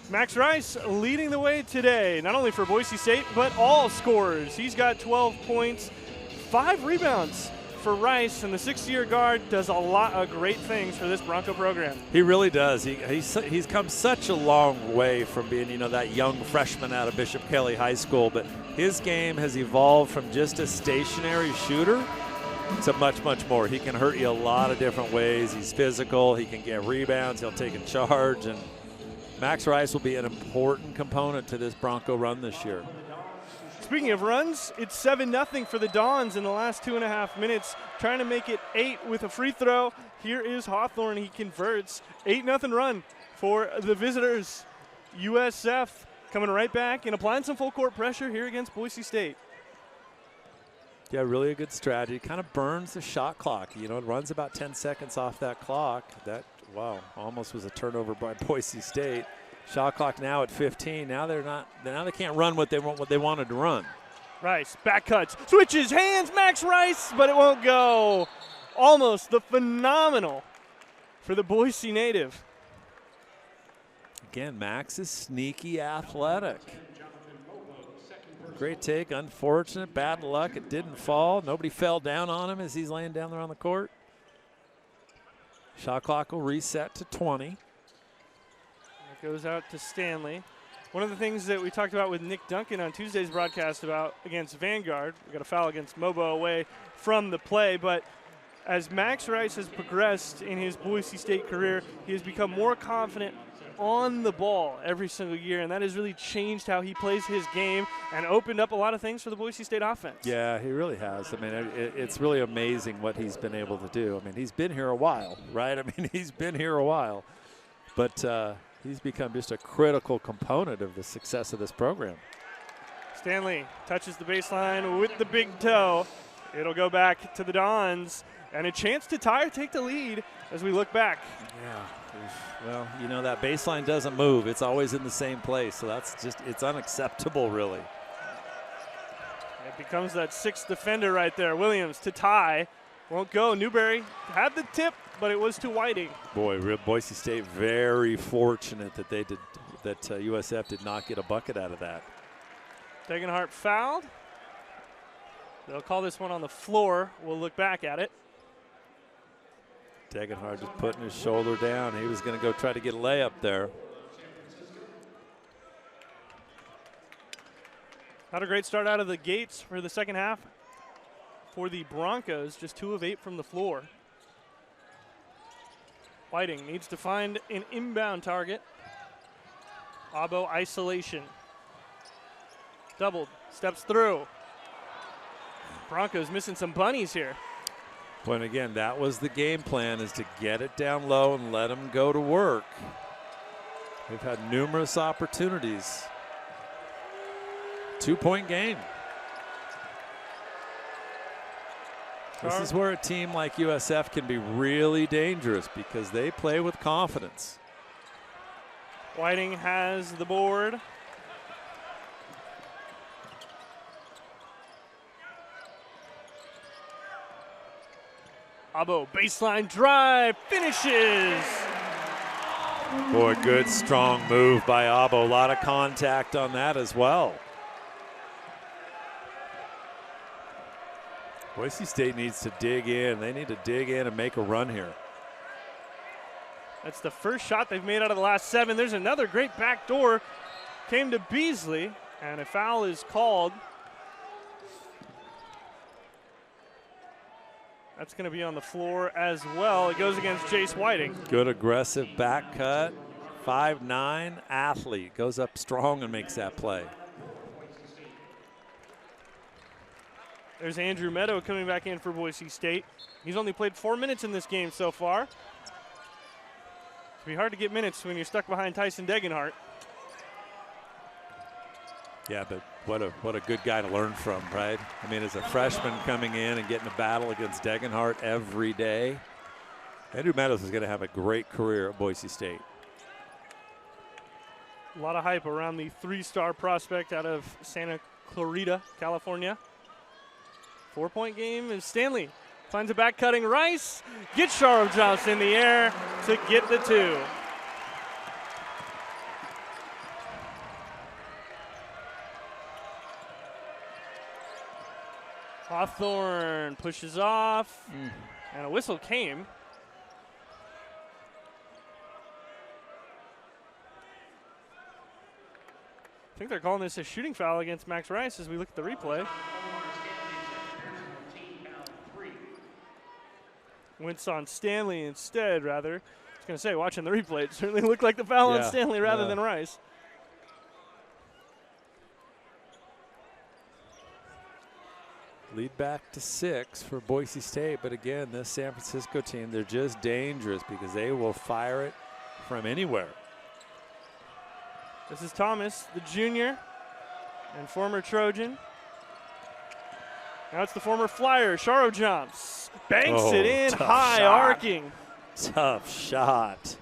Max Rice leading the way today, not only for Boise State, but all scorers. He's got 12 points, 5 rebounds for Rice, and the 6-year guard does a lot of great things for this Bronco program. He really does. He's come such a long way from being, that young freshman out of Bishop Kelly High School, but his game has evolved from just a stationary shooter to much, much more. He can hurt you a lot of different ways. He's physical. He can get rebounds. He'll take in charge, and Max Rice will be an important component to this Bronco run this year. Speaking of runs, it's 7-0 for the Dons in the last 2.5 minutes, trying to make it 8 with a free throw. Here is Hawthorne. He converts. 8-0 run for the visitors. USF coming right back and applying some full court pressure here against Boise State. Yeah, really a good strategy. Kind of burns the shot clock. It runs about 10 seconds off that clock. Wow, almost was a turnover by Boise State. Shot clock now at 15. Now they can't run what they wanted to run. Rice back cuts, switches hands, Max Rice, but it won't go. Almost the phenomenal for the Boise native. Again, Max is sneaky athletic. Great take, unfortunate, bad luck. It didn't fall. Nobody fell down on him as he's laying down there on the court. Shot clock will reset to 20. It goes out to Stanley. One of the things that we talked about with Nick Duncan on Tuesday's broadcast about against Vanguard, we got a foul against Mobo away from the play, but as Max Rice has progressed in his Boise State career, he has become more confident on the ball every single year, and that has really changed how he plays his game and opened up a lot of things for the Boise State offense. Yeah, he really has. I mean, it's really amazing what he's been able to do. I mean, he's been here a while, right? I mean, he's been here a while, but he's become just a critical component of the success of this program. Stanley touches the baseline with the big toe. It'll go back to the Dons, and a chance to tie or take the lead as we look back. Yeah. Well, that baseline doesn't move. It's always in the same place, so it's unacceptable, really. It becomes that sixth defender right there. Williams to tie. Won't go. Newberry had the tip, but it was to Whiting. Boy, Boise State very fortunate that USF did not get a bucket out of that. Degenhart fouled. They'll call this one on the floor. We'll look back at it. Degenhart just putting his shoulder down. He was going to go try to get a layup there. Not a great start out of the gates for the second half for the Broncos. Just 2 of 8 from the floor. Whiting needs to find an inbound target. Abo isolation. Doubled, steps through. Broncos missing some bunnies here. But again, that was the game plan, is to get it down low and let them go to work. They've had numerous opportunities. 2-point game. This is where a team like USF can be really dangerous because they play with confidence. Whiting has the board. Abo, baseline drive, finishes. Boy, good strong move by Abo. A lot of contact on that as well. Boise State needs to dig in. They need to dig in and make a run here. That's the first shot they've made out of the last 7. There's another great backdoor. Came to Beasley, and a foul is called. That's going to be on the floor as well. It goes against Jace Whiting. Good aggressive back cut. 5'9" athlete. Goes up strong and makes that play. There's Andrew Meadow coming back in for Boise State. He's only played 4 minutes in this game so far. It'll be hard to get minutes when you're stuck behind Tyson Degenhart. Yeah, but what a good guy to learn from, right? I mean, as a freshman coming in and getting a battle against Degenhart every day, Andrew Meadows is going to have a great career at Boise State. A lot of hype around the 3-star prospect out of Santa Clarita, California. 4-point game, and Stanley finds a back-cutting Rice. Gets Charles Johnson in the air to get the 2. Hawthorne pushes off, and a whistle came. I think they're calling this a shooting foul against Max Rice as we look at the replay. Wentz on Stanley instead, rather. I was going to say, watching the replay, it certainly looked like the foul on Stanley rather than Rice. Lead back to 6 for Boise State, but again, this San Francisco team, they're just dangerous because they will fire it from anywhere. This is Thomas, the junior and former Trojan. Now it's the former Flyer, Sharo jumps, banks it in, high shot. Arcing. Tough shot.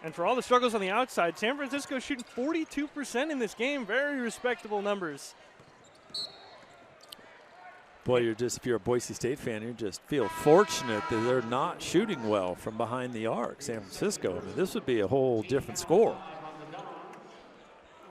And for all the struggles on the outside, San Francisco shooting 42% in this game, very respectable numbers. Boy, if you're a Boise State fan, you just feel fortunate that they're not shooting well from behind the arc. San Francisco, I mean, this would be a whole different score.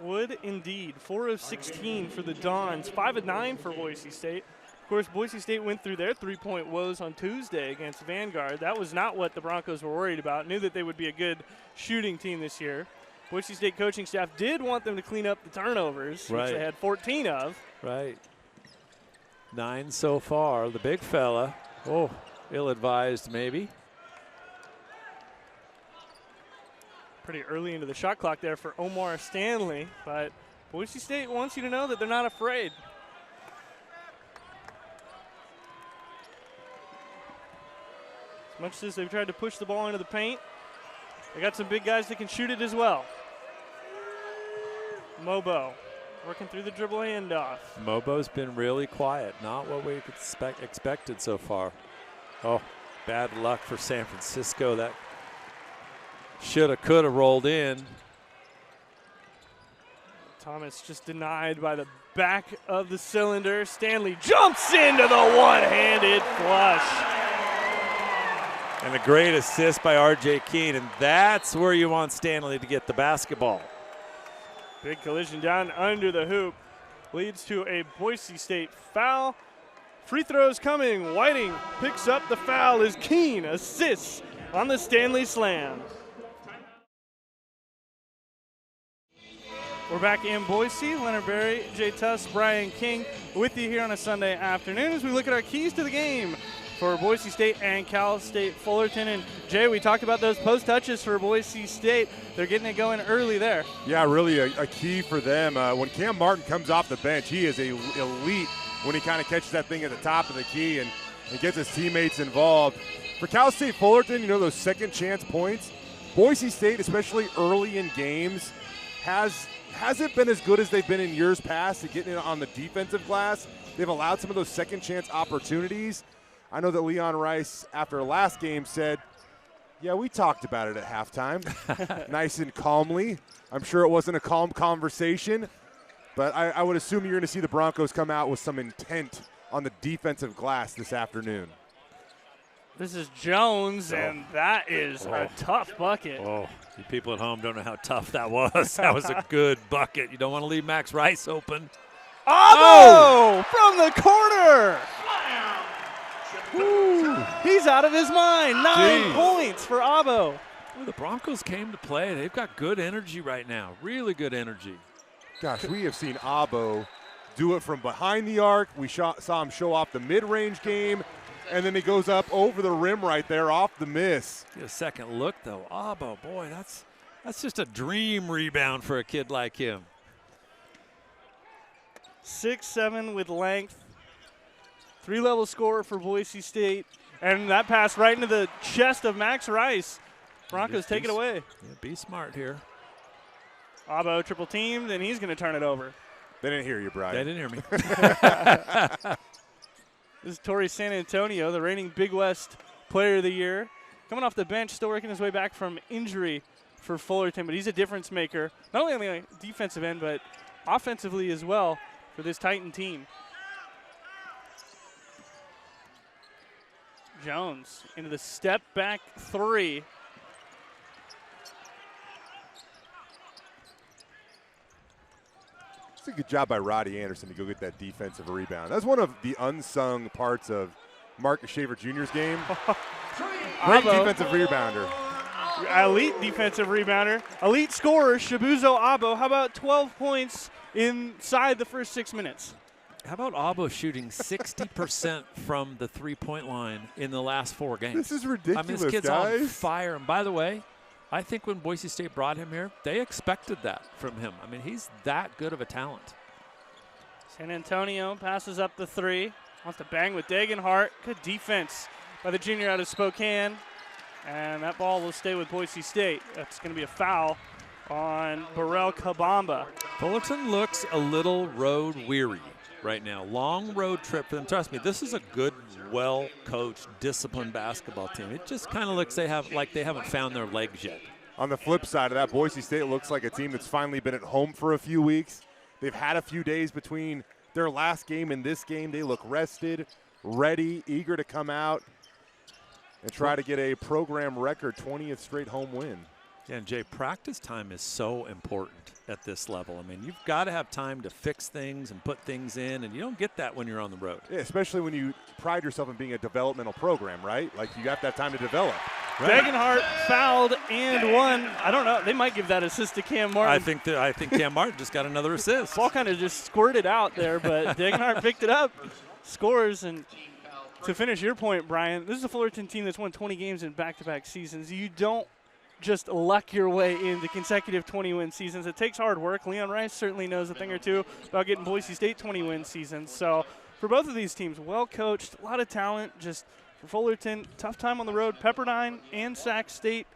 Would indeed. 4 of 16 for the Dons, 5 of 9 for Boise State. Of course, Boise State went through their three-point woes on Tuesday against Vanguard. That was not what the Broncos were worried about. Knew that they would be a good shooting team this year. Boise State coaching staff did want them to clean up the turnovers, which they had 14 of. Right. 9 so far. The big fella. Oh, ill-advised maybe. Pretty early into the shot clock there for Omar Stanley, but Boise State wants you to know that they're not afraid. As much as they've tried to push the ball into the paint, they got some big guys that can shoot it as well. Mobo working through the dribble handoff. Mobo's been really quiet, not what we expected so far. Oh, bad luck for San Francisco. That shoulda, coulda rolled in. Thomas just denied by the back of the cylinder. Stanley jumps into the one-handed flush. And a great assist by R.J. Keene, and that's where you want Stanley to get the basketball. Big collision down under the hoop leads to a Boise State foul. Free throws coming. Whiting picks up the foul as Keene assists on the Stanley slam. We're back in Boise. Leonard Berry, Jay Tuss, Brian King with you here on a Sunday afternoon as we look at our keys to the game for Boise State and Cal State Fullerton. And Jay, we talked about those post touches for Boise State. They're getting it going early there. Yeah, really a key for them. When Cam Martin comes off the bench, he is elite when he kind of catches that thing at the top of the key and gets his teammates involved. For Cal State Fullerton, you know, those second chance points, Boise State, especially early in games, hasn't been as good as they've been in years past at getting it on the defensive glass. They've allowed some of those second chance opportunities. I know that Leon Rice, after last game, said, yeah, we talked about it at halftime, nice and calmly. I'm sure it wasn't a calm conversation, but I would assume you're going to see the Broncos come out with some intent on the defensive glass this afternoon. This is Jones, and that is a tough bucket. Oh, you people at home don't know how tough that was. That was a good bucket. You don't want to leave Max Rice open. Oh! From the corner! Woo. He's out of his mind. 9 points for Abo. Well, the Broncos came to play. They've got good energy right now. Really good energy. Gosh, we have seen Abo do it from behind the arc. We saw him show off the mid-range game, and then he goes up over the rim right there off the miss. Get a second look, though. Abo, boy, that's just a dream rebound for a kid like him. 6'7" with length. 3-level scorer for Boise State. And that pass right into the chest of Max Rice. Broncos take it away. Yeah, be smart here. Abo triple teamed, and he's going to turn it over. They didn't hear you, Brian. They didn't hear me. This is Torrey San Antonio, the reigning Big West Player of the Year. Coming off the bench, still working his way back from injury for Fullerton, but he's a difference maker, not only on the defensive end, but offensively as well for this Titan team. Jones into the step back three. a good job by Roddy Anderson to go get that defensive rebound. That's one of the unsung parts of Marcus Shaver Jr.'s game. Great defensive rebounder. Elite defensive rebounder. Elite scorer, Shabuzo Abo. How about 12 points inside the first 6 minutes? How about Abo shooting 60% from the three-point line in the last 4 games? This is ridiculous, I mean, this kid's guys. on fire. And by the way, I think when Boise State brought him here, they expected that from him. I mean, he's that good of a talent. San Antonio passes up the 3. Wants to bang with Degenhart. Good defense by the junior out of Spokane. And that ball will stay with Boise State. That's going to be a foul on Burrell Kabamba. Fullerton looks a little road weary right now. Long road trip for them. Trust me, this is a good, well-coached, disciplined basketball team. It just kind of looks they haven't found their legs yet. On the flip side of that, Boise State looks like a team that's finally been at home for a few weeks. They've had a few days between their last game and this game. They look rested, ready, eager to come out and try to get a program record 20th straight home win. Yeah, and Jay, practice time is so important at this level. I mean, you've got to have time to fix things and put things in, and you don't get that when you're on the road. Yeah, especially when you pride yourself in being a developmental program, right? Like, you have to have time to develop. Right. Degenhart fouled and won. I don't know. They might give that assist to Cam Martin. I think Cam Martin just got another assist. Ball kind of just squirted out there, but Degenhart picked it up, scores, and to finish your point, Brian, this is a Fullerton team that's won 20 games in back-to-back seasons. You don't just luck your way into consecutive 20-win seasons. It takes hard work. Leon Rice certainly knows a thing or two about getting Boise State 20-win seasons. So for both of these teams, well-coached, a lot of talent. Just for Fullerton, tough time on the road. Pepperdine and Sac State,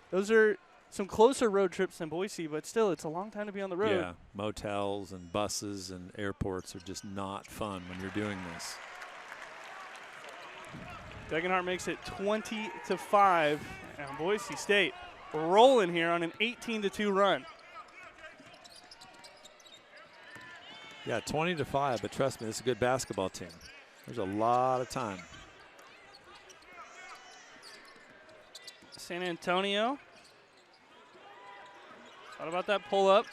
those are some closer road trips than Boise, but still, it's a long time to be on the road. Yeah, motels and buses and airports are just not fun when you're doing this. Degenhart makes it 20-5, and Boise State rolling here on an 18-2 run. Yeah, 20-5, but trust me, this is a good basketball team. There's a lot of time. San Antonio. Thought about that pull-up.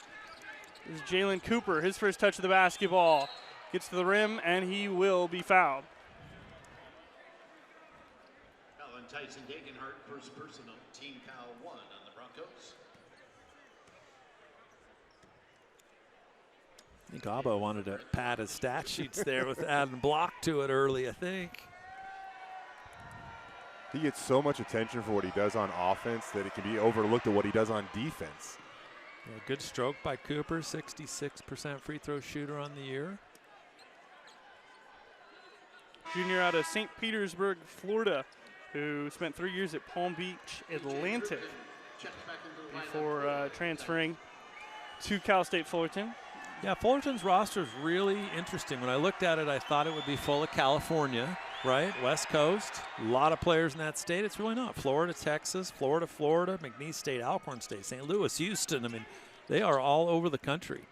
This is Jalen Cooper, his first touch of the basketball. Gets to the rim, and he will be fouled. Tyson Degenhart, first personal, team foul 1 on the Broncos. I think Abo wanted to pad his stat sheets there with adding block to it early, I think. He gets so much attention for what he does on offense that it can be overlooked at what he does on defense. Yeah, good stroke by Cooper, 66% free throw shooter on the year. Junior out of St. Petersburg, Florida, who spent 3 years at Palm Beach Atlantic before transferring to Cal State Fullerton. Yeah, Fullerton's roster is really interesting. When I looked at it, I thought it would be full of California, right? West Coast, a lot of players in that state. It's really not. Florida, Texas, Florida, McNeese State, Alcorn State, St. Louis, Houston. I mean, they are all over the country.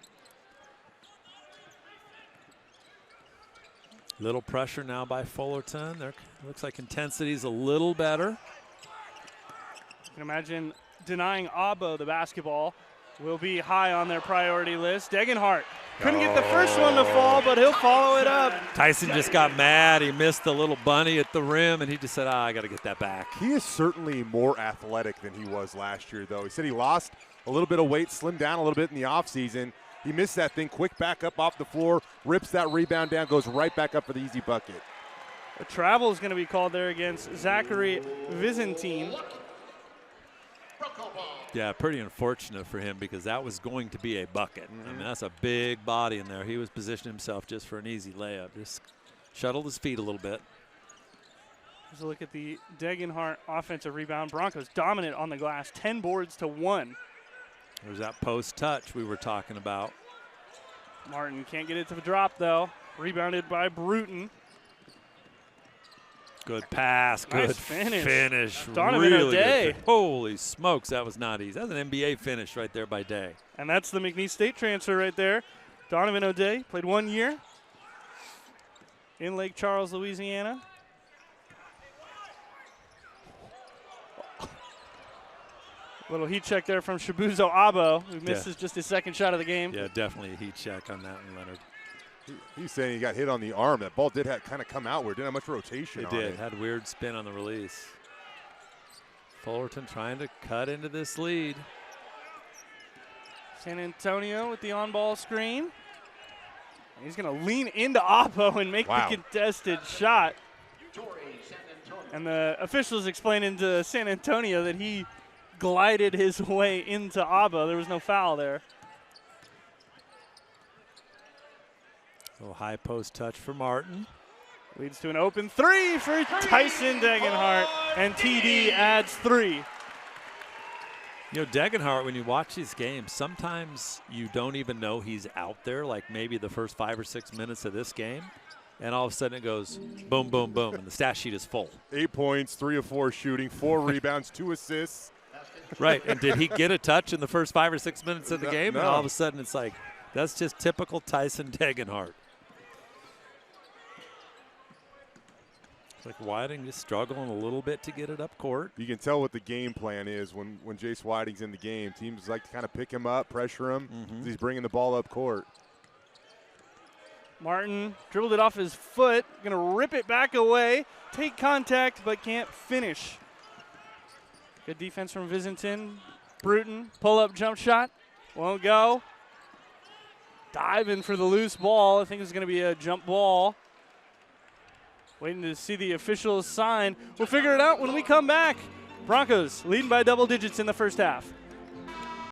Little pressure now by Fullerton. There looks like intensity's a little better. You can imagine denying Abo the basketball will be high on their priority list. Degenhart couldn't get the first one to fall, but he'll follow it up. Tyson just got mad. He missed the little bunny at the rim, and he just said, I got to get that back. He is certainly more athletic than he was last year, though. He said he lost a little bit of weight, slimmed down a little bit in the offseason. He missed that thing, quick back up off the floor, rips that rebound down, goes right back up for the easy bucket. A travel is going to be called there against Zachary Vizentine. Yeah, pretty unfortunate for him because that was going to be a bucket. I mean, that's a big body in there. He was positioning himself just for an easy layup. Just shuttled his feet a little bit. Here's a look at the Degenhart offensive rebound. Broncos dominant on the glass, 10 boards to 1. There's that post touch we were talking about. Martin can't get it to the drop, though. Rebounded by Bruton. Good pass, good Nice finish. Donovan really O'Day. good. Holy smokes, that was not easy. That's an NBA finish right there by Day. And that's the McNeese State transfer right there. Donovan O'Day played 1 year in Lake Charles, Louisiana. Little heat check there from Shibuzo Abo, who misses just his second shot of the game. Yeah, definitely a heat check on that one, Leonard. He's saying he got hit on the arm. That ball did kind of come out where it didn't have much rotation on it. It did. Had weird spin on the release. Fullerton trying to cut into this lead. San Antonio with the on-ball screen. He's going to lean into Oppo and make the contested shot. And the officials explaining to San Antonio that he glided his way into Oppo. There was no foul there. Little high post touch for Martin. Leads to an open three for Tyson Degenhart, and TD adds 3. You know, Degenhart, when you watch his games, sometimes you don't even know he's out there, like maybe the first 5 or 6 minutes of this game, and all of a sudden it goes boom, boom, boom, and the stat sheet is full. 8 points, 3 of 4 shooting, 4 rebounds, 2 assists. Right, and did he get a touch in the first 5 or 6 minutes of the game? No. And all of a sudden it's like, that's just typical Tyson Degenhart. It's like Whiting just struggling a little bit to get it up court. You can tell what the game plan is when Jace Whiting's in the game. Teams like to kind of pick him up, pressure him. He's bringing the ball up court. Martin dribbled it off his foot, going to rip it back away, take contact, but can't finish. Good defense from Visinton. Bruton, pull-up jump shot, won't go. Diving for the loose ball. I think it's going to be a jump ball. Waiting to see the officials sign. We'll figure it out when we come back. Broncos leading by double digits in the first half.